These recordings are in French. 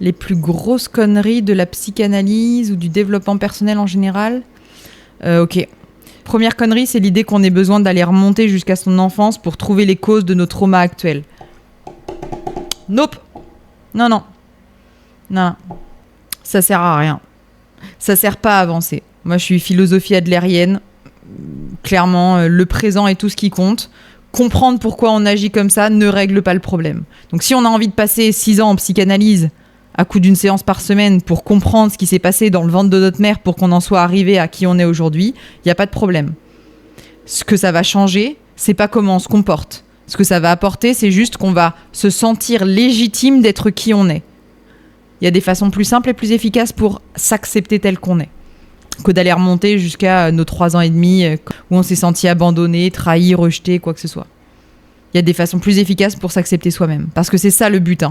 Les plus grosses conneries de la psychanalyse ou du développement personnel en général. Ok. Première connerie, c'est l'idée qu'on ait besoin d'aller remonter jusqu'à son enfance pour trouver les causes de nos traumas actuels. Nope. Non. Ça sert à rien. Ça sert pas à avancer. Moi, je suis philosophie adlérienne. Clairement, le présent est tout ce qui compte. Comprendre pourquoi on agit comme ça ne règle pas le problème. Donc si on a envie de passer 6 ans en psychanalyse à coup d'une séance par semaine pour comprendre ce qui s'est passé dans le ventre de notre mère pour qu'on en soit arrivé à qui on est aujourd'hui, il n'y a pas de problème. Ce que ça va changer, c'est pas comment on se comporte. Ce que ça va apporter, c'est juste qu'on va se sentir légitime d'être qui on est. Il y a des façons plus simples et plus efficaces pour s'accepter tel qu'on est que d'aller remonter jusqu'à nos 3 ans et demi où on s'est senti abandonné, trahi, rejeté, quoi que ce soit. Il y a des façons plus efficaces pour s'accepter soi-même. Parce que c'est ça le but,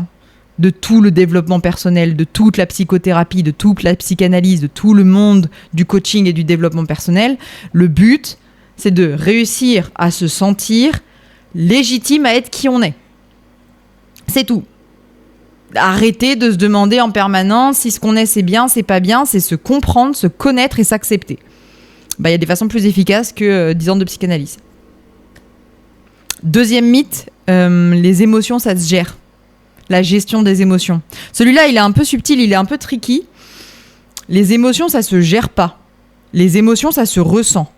de tout le développement personnel, de toute la psychothérapie, de toute la psychanalyse, de tout le monde du coaching et du développement personnel. Le but, c'est de réussir à se sentir légitime à être qui on est. C'est tout. Arrêter de se demander en permanence si ce qu'on est c'est bien, c'est pas bien, c'est se comprendre, se connaître et s'accepter. Il y a des façons plus efficaces que 10 ans de psychanalyse. Deuxième mythe, les émotions ça se gère. La gestion des émotions. Celui-là il est un peu subtil, il est un peu tricky. Les émotions ça se gère pas. Les émotions ça se ressent.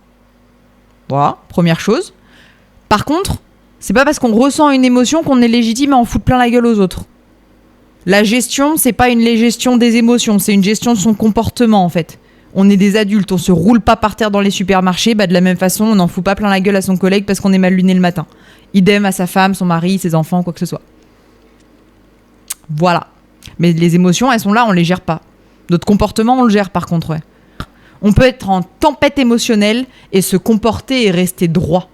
Voilà, première chose. Par contre, c'est pas parce qu'on ressent une émotion qu'on est légitime à en foutre plein la gueule aux autres. La gestion, c'est pas une gestion des émotions, c'est une gestion de son comportement en fait. On est des adultes, on se roule pas par terre dans les supermarchés, de la même façon, on n'en fout pas plein la gueule à son collègue parce qu'on est mal luné le matin. Idem à sa femme, son mari, ses enfants, quoi que ce soit. Voilà. Mais les émotions, elles sont là, on les gère pas. Notre comportement, on le gère par contre, ouais. On peut être en tempête émotionnelle et se comporter et rester droit.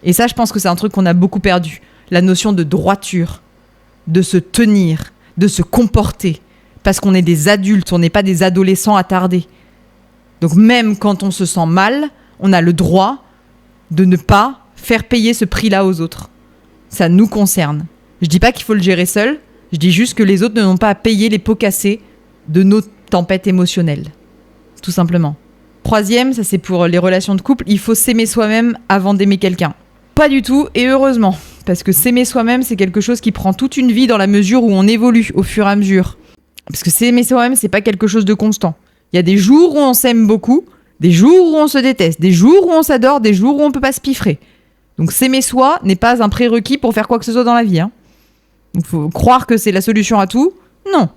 Et ça, je pense que c'est un truc qu'on a beaucoup perdu. La notion de droiture. De se tenir, de se comporter. Parce qu'on est des adultes, on n'est pas des adolescents attardés. Donc même quand on se sent mal, on a le droit de ne pas faire payer ce prix-là aux autres. Ça nous concerne. Je dis pas qu'il faut le gérer seul, je dis juste que les autres n'ont pas à payer les pots cassés de nos tempêtes émotionnelles. Tout simplement. Troisième, ça c'est pour les relations de couple, il faut s'aimer soi-même avant d'aimer quelqu'un. Pas du tout, et heureusement. Parce que s'aimer soi-même, c'est quelque chose qui prend toute une vie dans la mesure où on évolue au fur et à mesure. Parce que s'aimer soi-même, c'est pas quelque chose de constant. Il y a des jours où on s'aime beaucoup, des jours où on se déteste, des jours où on s'adore, des jours où on peut pas se piffrer. Donc s'aimer soi n'est pas un prérequis pour faire quoi que ce soit dans la vie. Donc faut croire que c'est la solution à tout. Non.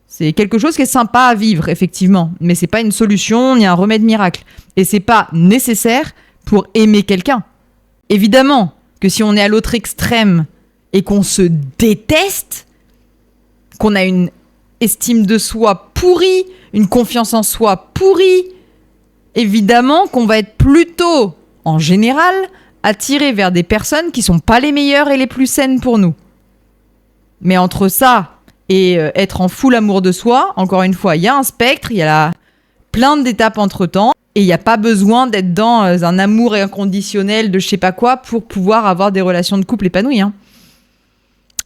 C'est quelque chose qui est sympa à vivre, effectivement. Mais c'est pas une solution ni un remède miracle. Et c'est pas nécessaire pour aimer quelqu'un. Évidemment que si on est à l'autre extrême et qu'on se déteste, qu'on a une estime de soi pourrie, une confiance en soi pourrie, évidemment qu'on va être plutôt, en général, attiré vers des personnes qui sont pas les meilleures et les plus saines pour nous. Mais entre ça et être en full amour de soi, encore une fois, il y a un spectre, il y a plein d'étapes entre-temps. Et il n'y a pas besoin d'être dans un amour inconditionnel de je sais pas quoi pour pouvoir avoir des relations de couple épanouies.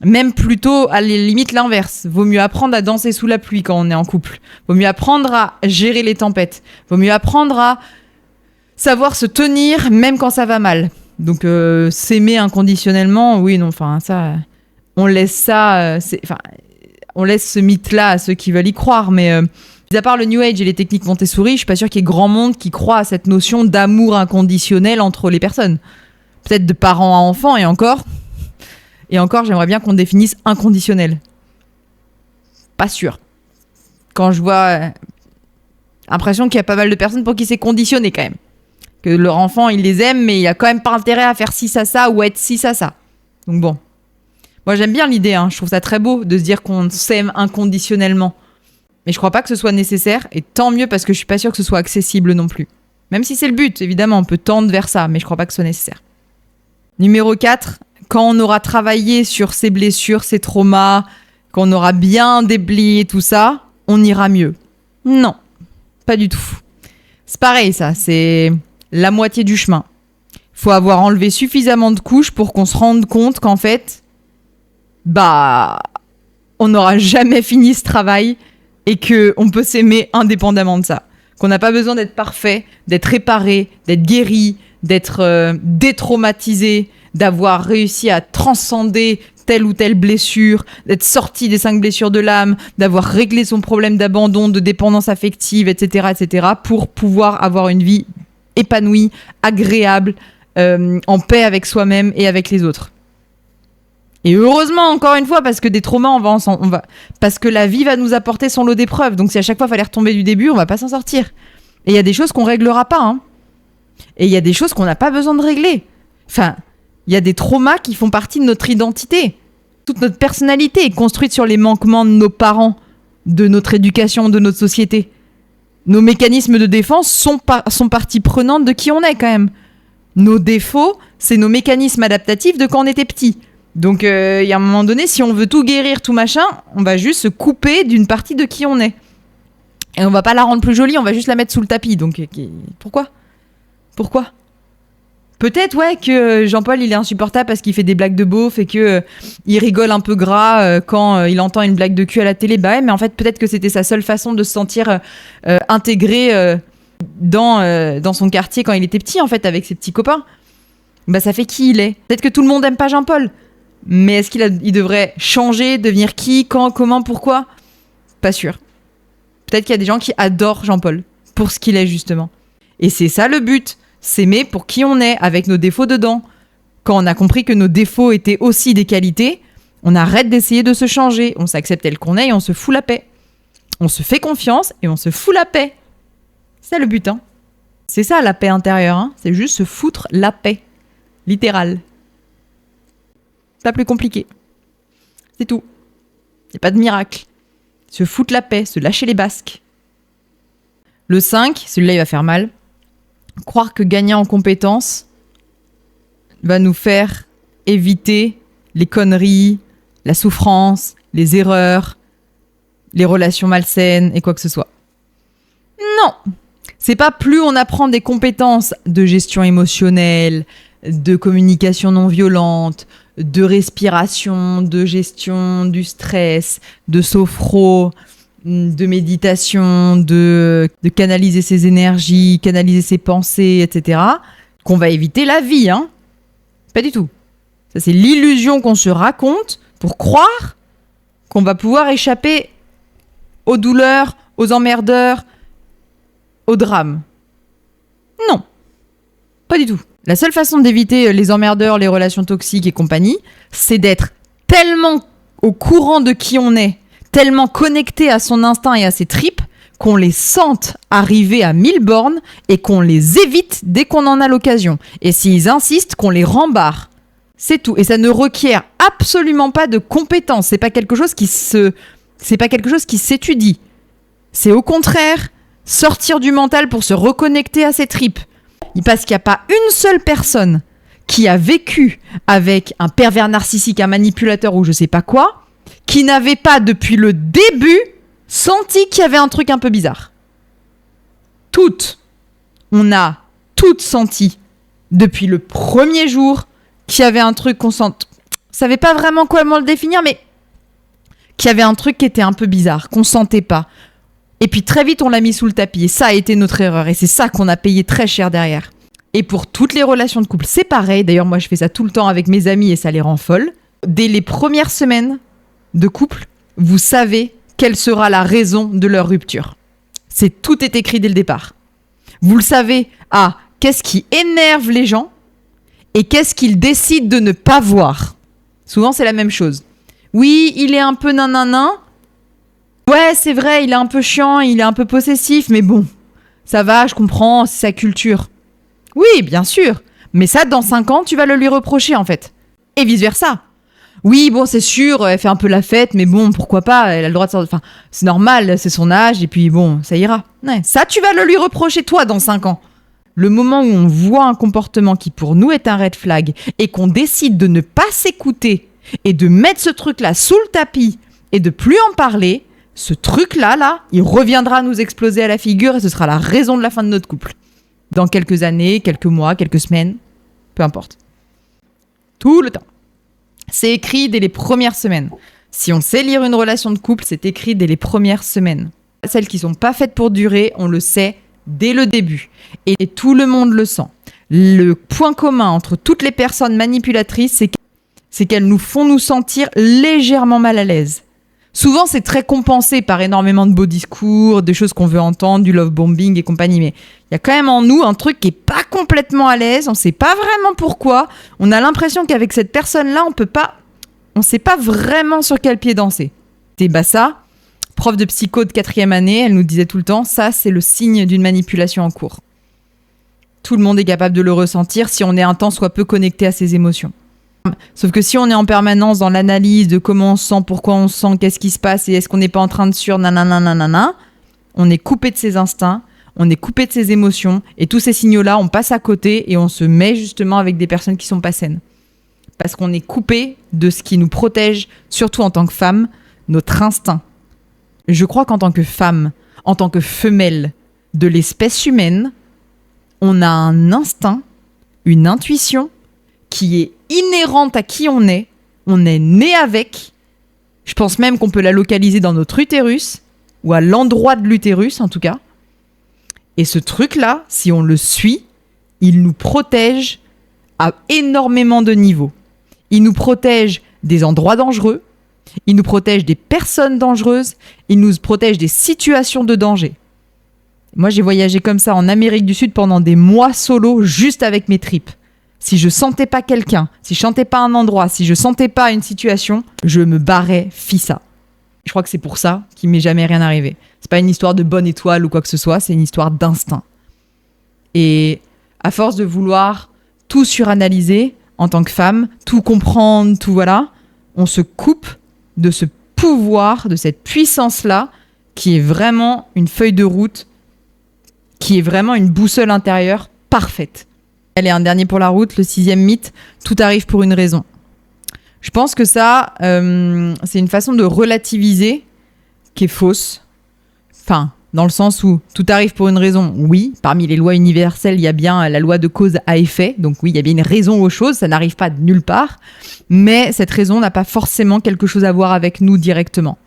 Même plutôt, à la limite, l'inverse. Vaut mieux apprendre à danser sous la pluie quand on est en couple. Vaut mieux apprendre à gérer les tempêtes. Vaut mieux apprendre à savoir se tenir même quand ça va mal. Donc, s'aimer inconditionnellement, oui, non, enfin, ça... On laisse ça... on laisse ce mythe-là à ceux qui veulent y croire, mais... Mis à part le New Age et les techniques Montessori, je suis pas sûre qu'il y ait grand monde qui croit à cette notion d'amour inconditionnel entre les personnes. Peut-être de parents à enfants, et encore, j'aimerais bien qu'on définisse inconditionnel. Pas sûr. Quand je vois... L'impression qu'il y a pas mal de personnes pour qui c'est conditionné quand même. Que leur enfant, il les aime, mais il a quand même pas intérêt à faire ci, ça, ou être ci, ça. Donc bon. Moi, j'aime bien l'idée, je trouve ça très beau de se dire qu'on s'aime inconditionnellement. Mais je crois pas que ce soit nécessaire, et tant mieux parce que je suis pas sûre que ce soit accessible non plus. Même si c'est le but, évidemment, on peut tendre vers ça, mais je crois pas que ce soit nécessaire. Numéro 4, quand on aura travaillé sur ses blessures, ses traumas, quand on aura bien déblayé tout ça, on ira mieux. Non, pas du tout. C'est pareil ça, c'est la moitié du chemin. Faut avoir enlevé suffisamment de couches pour qu'on se rende compte qu'en fait, on n'aura jamais fini ce travail et qu'on peut s'aimer indépendamment de ça. Qu'on n'a pas besoin d'être parfait, d'être réparé, d'être guéri, d'être détraumatisé, d'avoir réussi à transcender telle ou telle blessure, d'être sorti des 5 blessures de l'âme, d'avoir réglé son problème d'abandon, de dépendance affective, etc., pour pouvoir avoir une vie épanouie, agréable, en paix avec soi-même et avec les autres. Et heureusement, encore une fois, parce que des traumas, parce que la vie va nous apporter son lot d'épreuves. Donc si à chaque fois il fallait retomber du début, on va pas s'en sortir. Et il y a des choses qu'on réglera pas, hein. Et il y a des choses qu'on n'a pas besoin de régler. Enfin, il y a des traumas qui font partie de notre identité. Toute notre personnalité est construite sur les manquements de nos parents, de notre éducation, de notre société. Nos mécanismes de défense sont partie prenante de qui on est quand même. Nos défauts, c'est nos mécanismes adaptatifs de quand on était petit. Donc, il y a un moment donné, si on veut tout guérir, tout machin, on va juste se couper d'une partie de qui on est. Et on va pas la rendre plus jolie, on va juste la mettre sous le tapis. Donc, pourquoi ? Peut-être, ouais, que Jean-Paul, il est insupportable parce qu'il fait des blagues de beauf et que il rigole un peu gras quand il entend une blague de cul à la télé. Bah ouais, mais en fait, peut-être que c'était sa seule façon de se sentir intégré dans son quartier quand il était petit, en fait, avec ses petits copains. Bah, ça fait qui il est. Peut-être que tout le monde aime pas Jean-Paul. Mais est-ce qu'il devrait changer, devenir qui, quand, comment, pourquoi ? Pas sûr. Peut-être qu'il y a des gens qui adorent Jean-Paul pour ce qu'il est, justement. Et c'est ça le but, s'aimer pour qui on est, avec nos défauts dedans. Quand on a compris que nos défauts étaient aussi des qualités, on arrête d'essayer de se changer. On s'accepte tel qu'on est et on se fout la paix. On se fait confiance et on se fout la paix. C'est ça le but, hein. C'est ça la paix intérieure, hein. C'est juste se foutre la paix. Littéral. Pas plus compliqué. C'est tout. Y a pas de miracle. Se foutre la paix, se lâcher les basques. Le 5, celui-là il va faire mal. Croire que gagner en compétences va nous faire éviter les conneries, la souffrance, les erreurs, les relations malsaines et quoi que ce soit. Non. C'est pas plus on apprend des compétences de gestion émotionnelle, de communication non violente, de respiration, de gestion du stress, de sophro, de méditation, de canaliser ses énergies, canaliser ses pensées, etc., qu'on va éviter la vie, hein. Pas du tout. Ça, c'est l'illusion qu'on se raconte pour croire qu'on va pouvoir échapper aux douleurs, aux emmerdeurs, aux drames. Non. Pas du tout. La seule façon d'éviter les emmerdeurs, les relations toxiques et compagnie, c'est d'être tellement au courant de qui on est, tellement connecté à son instinct et à ses tripes, qu'on les sente arriver à 1000 bornes et qu'on les évite dès qu'on en a l'occasion. Et s'ils insistent, qu'on les rembarre. C'est tout. Et ça ne requiert absolument pas de compétences. C'est pas quelque chose qui s'étudie. C'est au contraire sortir du mental pour se reconnecter à ses tripes. Parce qu'il n'y a pas une seule personne qui a vécu avec un pervers narcissique, un manipulateur ou je sais pas quoi, qui n'avait pas depuis le début senti qu'il y avait un truc un peu bizarre. On a toutes senti depuis le premier jour qu'il y avait un truc qu'on sent. On savait pas vraiment comment le définir, mais qu'il y avait un truc qui était un peu bizarre, qu'on sentait pas. Et puis très vite, on l'a mis sous le tapis. Et ça a été notre erreur. Et c'est ça qu'on a payé très cher derrière. Et pour toutes les relations de couple, c'est pareil. D'ailleurs, moi, je fais ça tout le temps avec mes amis et ça les rend folles. Dès les premières semaines de couple, vous savez quelle sera la raison de leur rupture. Tout est écrit dès le départ. Vous le savez. Qu'est-ce qui énerve les gens et qu'est-ce qu'ils décident de ne pas voir. Souvent, c'est la même chose. Oui, il est un peu nanana. Ouais, c'est vrai, il est un peu chiant, il est un peu possessif, mais bon, ça va, je comprends, c'est sa culture. Oui, bien sûr, mais ça, dans 5 ans, tu vas le lui reprocher, en fait. Et vice-versa. Oui, bon, c'est sûr, elle fait un peu la fête, mais bon, pourquoi pas, elle a le droit de sortir. Enfin, c'est normal, c'est son âge, et puis bon, ça ira. Ouais, ça, tu vas le lui reprocher, toi, dans 5 ans. Le moment où on voit un comportement qui, pour nous, est un red flag, et qu'on décide de ne pas s'écouter, et de mettre ce truc-là sous le tapis, et de plus en parler, ce truc-là, il reviendra nous exploser à la figure, et ce sera la raison de la fin de notre couple. Dans quelques années, quelques mois, quelques semaines, peu importe. Tout le temps. C'est écrit dès les premières semaines. Si on sait lire une relation de couple, c'est écrit dès les premières semaines. Celles qui sont pas faites pour durer, on le sait dès le début. Et tout le monde le sent. Le point commun entre toutes les personnes manipulatrices, c'est qu'elles nous font nous sentir légèrement mal à l'aise. Souvent, c'est très compensé par énormément de beaux discours, des choses qu'on veut entendre, du love bombing et compagnie. Mais il y a quand même en nous un truc qui est pas complètement à l'aise. On sait pas vraiment pourquoi. On a l'impression qu'avec cette personne-là, on sait pas vraiment sur quel pied danser. Et ça, prof de psycho de 4e année, elle nous disait tout le temps, ça, c'est le signe d'une manipulation en cours. Tout le monde est capable de le ressentir si on est un tant soit peu connecté à ses émotions. Sauf que si on est en permanence dans l'analyse de comment on se sent, pourquoi on se sent, qu'est-ce qui se passe et est-ce qu'on n'est pas en train de nanana, on est coupé de ses instincts, on est coupé de ses émotions et tous ces signaux-là, on passe à côté et on se met justement avec des personnes qui sont pas saines. Parce qu'on est coupé de ce qui nous protège, surtout en tant que femme, notre instinct. Je crois qu'en tant que femme, en tant que femelle de l'espèce humaine, on a un instinct, une intuition qui est inhérente à qui on est né avec. Je pense même qu'on peut la localiser dans notre utérus, ou à l'endroit de l'utérus en tout cas. Et ce truc-là, si on le suit, il nous protège à énormément de niveaux. Il nous protège des endroits dangereux, il nous protège des personnes dangereuses, il nous protège des situations de danger. Moi, j'ai voyagé comme ça en Amérique du Sud pendant des mois solo, juste avec mes tripes. Si je sentais pas quelqu'un, si je sentais pas un endroit, si je sentais pas une situation, je me barrais fissa. Je crois que c'est pour ça qu'il m'est jamais rien arrivé. C'est pas une histoire de bonne étoile ou quoi que ce soit, c'est une histoire d'instinct. Et à force de vouloir tout suranalyser en tant que femme, tout comprendre, tout voilà, on se coupe de ce pouvoir, de cette puissance-là, qui est vraiment une feuille de route, qui est vraiment une boussole intérieure parfaite. Allez, un dernier pour la route, le 6e mythe, tout arrive pour une raison. Je pense que ça, c'est une façon de relativiser qui est fausse. Enfin, dans le sens où tout arrive pour une raison, oui, parmi les lois universelles, il y a bien la loi de cause à effet, donc oui, il y a bien une raison aux choses, ça n'arrive pas de nulle part, mais cette raison n'a pas forcément quelque chose à voir avec nous directement.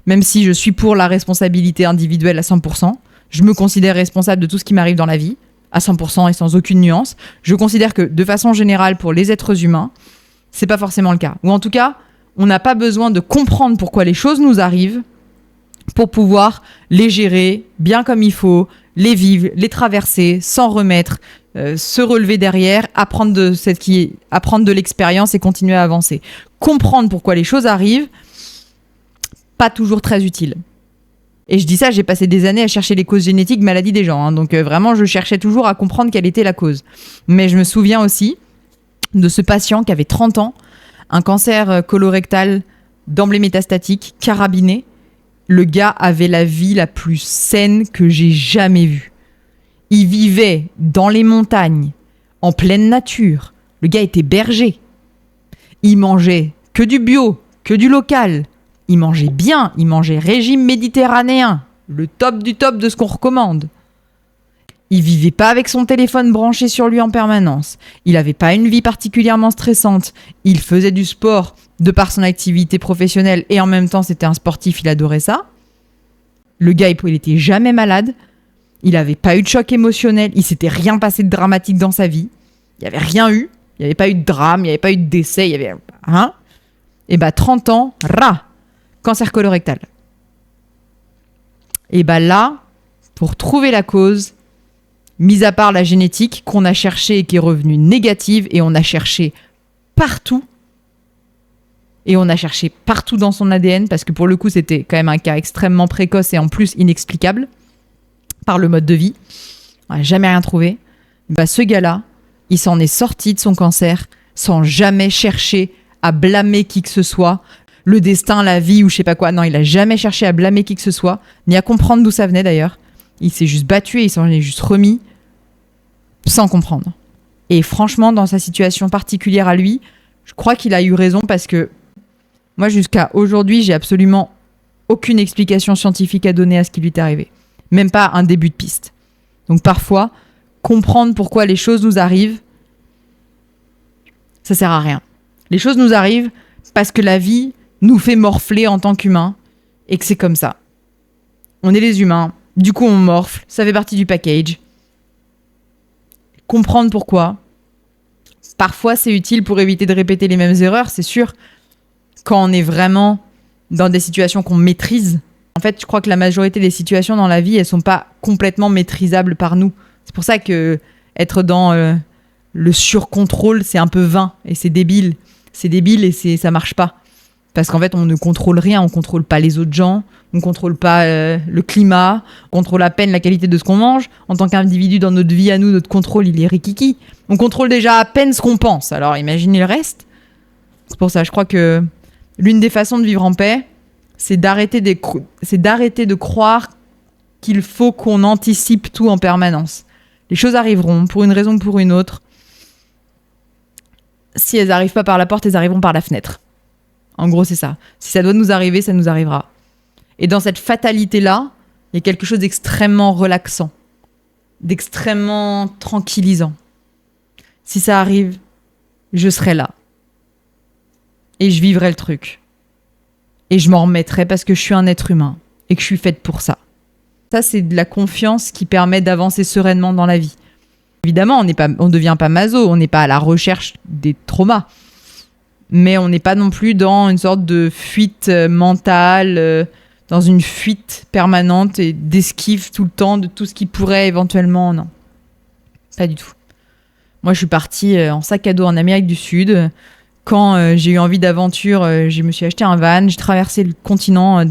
Même si je suis pour la responsabilité individuelle à 100%, je me considère responsable de tout ce qui m'arrive dans la vie, à 100% et sans aucune nuance. Je considère que, de façon générale, pour les êtres humains, c'est pas forcément le cas. Ou en tout cas, on n'a pas besoin de comprendre pourquoi les choses nous arrivent pour pouvoir les gérer bien comme il faut, les vivre, les traverser, s'en remettre, se relever derrière, apprendre de l'expérience et continuer à avancer. Comprendre pourquoi les choses arrivent, pas toujours très utile. Et je dis ça, j'ai passé des années à chercher les causes génétiques, maladies des gens. Donc vraiment, je cherchais toujours à comprendre quelle était la cause. Mais je me souviens aussi de ce patient qui avait 30 ans, un cancer colorectal d'emblée métastatique, carabiné. Le gars avait la vie la plus saine que j'ai jamais vue. Il vivait dans les montagnes, en pleine nature. Le gars était berger. Il mangeait que du bio, que du local. Il mangeait bien, il mangeait régime méditerranéen, le top du top de ce qu'on recommande. Il vivait pas avec son téléphone branché sur lui en permanence. Il avait pas une vie particulièrement stressante. Il faisait du sport de par son activité professionnelle et en même temps c'était un sportif, il adorait ça. Le gars, il était jamais malade. Il avait pas eu de choc émotionnel. Il s'était rien passé de dramatique dans sa vie. Il y avait rien eu. Il y avait pas eu de drame, il y avait pas eu de décès, il y avait... Hein ? Et 30 ans, cancer colorectal. Et là, pour trouver la cause, mis à part la génétique qu'on a cherchée et qui est revenue négative, et on a cherché partout, et on a cherché partout dans son ADN, parce que pour le coup, c'était quand même un cas extrêmement précoce et en plus inexplicable par le mode de vie. On n'a jamais rien trouvé. Ce gars-là, il s'en est sorti de son cancer sans jamais chercher à blâmer qui que ce soit, le destin, la vie ou je sais pas quoi. Non, il a jamais cherché à blâmer qui que ce soit, ni à comprendre d'où ça venait d'ailleurs. Il s'est juste battu et il s'en est juste remis sans comprendre. Et franchement, dans sa situation particulière à lui, je crois qu'il a eu raison parce que moi, jusqu'à aujourd'hui, j'ai absolument aucune explication scientifique à donner à ce qui lui est arrivé. Même pas un début de piste. Donc parfois, comprendre pourquoi les choses nous arrivent, ça sert à rien. Les choses nous arrivent parce que la vie nous fait morfler en tant qu'humains et que c'est comme ça. On est les humains, du coup on morfle, ça fait partie du package. Comprendre pourquoi. Parfois c'est utile pour éviter de répéter les mêmes erreurs, c'est sûr. Quand on est vraiment dans des situations qu'on maîtrise. En fait, je crois que la majorité des situations dans la vie, elles sont pas complètement maîtrisables par nous. C'est pour ça que être dans le surcontrôle, c'est un peu vain et c'est débile. C'est débile et ça marche pas. Parce qu'en fait, on ne contrôle rien, on contrôle pas les autres gens, on contrôle pas le climat, on contrôle à peine la qualité de ce qu'on mange. En tant qu'individu dans notre vie à nous, notre contrôle, il est rikiki. On contrôle déjà à peine ce qu'on pense. Alors imaginez le reste. C'est pour ça, je crois que l'une des façons de vivre en paix, c'est d'arrêter de croire qu'il faut qu'on anticipe tout en permanence. Les choses arriveront, pour une raison ou pour une autre. Si elles n'arrivent pas par la porte, elles arriveront par la fenêtre. En gros, c'est ça. Si ça doit nous arriver, ça nous arrivera. Et dans cette fatalité-là, il y a quelque chose d'extrêmement relaxant, d'extrêmement tranquillisant. Si ça arrive, je serai là. Et je vivrai le truc. Et je m'en remettrai parce que je suis un être humain et que je suis faite pour ça. Ça, c'est de la confiance qui permet d'avancer sereinement dans la vie. Évidemment, on ne devient pas maso, on n'est pas à la recherche des traumas. Mais on n'est pas non plus dans une sorte de fuite mentale, dans une fuite permanente et d'esquive tout le temps de tout ce qui pourrait éventuellement... Non, pas du tout. Moi, je suis partie en sac à dos en Amérique du Sud. Quand j'ai eu envie d'aventure, je me suis acheté un van, j'ai traversé le continent.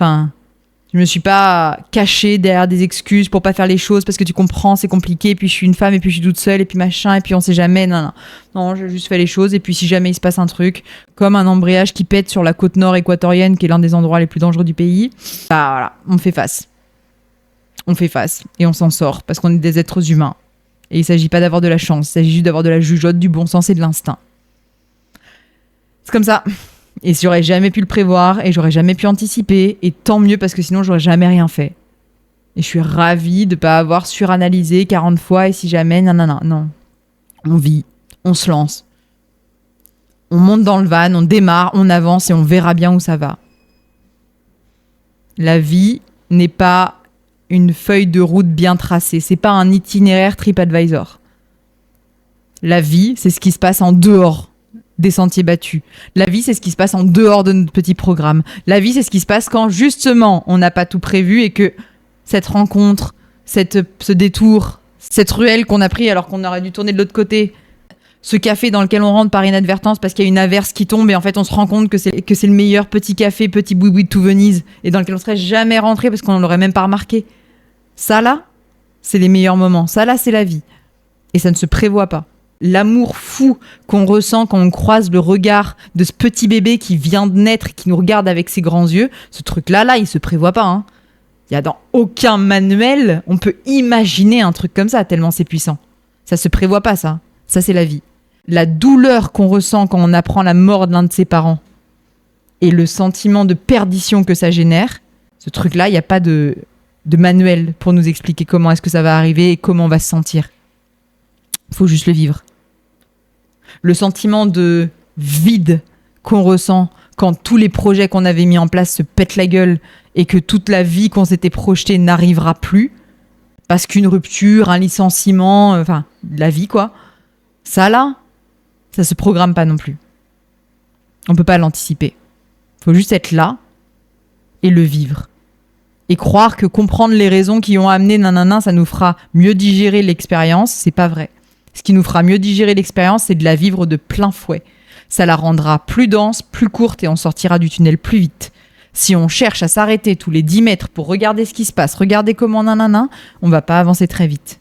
Je me suis pas cachée derrière des excuses pour pas faire les choses parce que tu comprends, c'est compliqué, et puis je suis une femme, et puis je suis toute seule, et puis machin, et puis on sait jamais. Non, j'ai juste fait les choses, et puis si jamais il se passe un truc, comme un embrayage qui pète sur la côte nord équatorienne, qui est l'un des endroits les plus dangereux du pays, bah voilà, on fait face. On fait face, et on s'en sort, parce qu'on est des êtres humains. Et il s'agit pas d'avoir de la chance, il s'agit juste d'avoir de la jugeote, du bon sens et de l'instinct. C'est comme ça. Et j'aurais jamais pu le prévoir et j'aurais jamais pu anticiper. Et tant mieux parce que sinon j'aurais jamais rien fait. Et je suis ravie de pas avoir suranalysé 40 fois et si jamais, non. On vit, on se lance. On monte dans le van, on démarre, on avance et on verra bien où ça va. La vie n'est pas une feuille de route bien tracée. C'est pas un itinéraire TripAdvisor. La vie, c'est ce qui se passe en dehors des sentiers battus. La vie, c'est ce qui se passe en dehors de notre petit programme. La vie, c'est ce qui se passe quand, justement, on n'a pas tout prévu et que cette rencontre, ce détour, cette ruelle qu'on a pris alors qu'on aurait dû tourner de l'autre côté, ce café dans lequel on rentre par inadvertance parce qu'il y a une averse qui tombe et en fait, on se rend compte que c'est le meilleur petit café, petit boui-boui de tout Venise et dans lequel on serait jamais rentré parce qu'on ne l'aurait même pas remarqué. Ça, là, c'est les meilleurs moments. Ça, là, c'est la vie. Et ça ne se prévoit pas. L'amour fou qu'on ressent quand on croise le regard de ce petit bébé qui vient de naître et qui nous regarde avec ses grands yeux, ce truc-là, il se prévoit pas. Hein. Il y a dans aucun manuel, on peut imaginer un truc comme ça, tellement c'est puissant. Ça se prévoit pas, ça. Ça, c'est la vie. La douleur qu'on ressent quand on apprend la mort de l'un de ses parents et le sentiment de perdition que ça génère, ce truc-là, il n'y a pas de manuel pour nous expliquer comment est-ce que ça va arriver et comment on va se sentir. Il faut juste le vivre. Le sentiment de vide qu'on ressent quand tous les projets qu'on avait mis en place se pètent la gueule et que toute la vie qu'on s'était projetée n'arrivera plus parce qu'une rupture, un licenciement, la vie quoi, ça là, ça se programme pas non plus. On peut pas l'anticiper. Il faut juste être là et le vivre. Et croire que comprendre les raisons qui ont amené ça nous fera mieux digérer l'expérience, c'est pas vrai. Ce qui nous fera mieux digérer l'expérience, c'est de la vivre de plein fouet. Ça la rendra plus dense, plus courte et on sortira du tunnel plus vite. Si on cherche à s'arrêter tous les 10 mètres pour regarder ce qui se passe, regarder comment on va pas avancer très vite.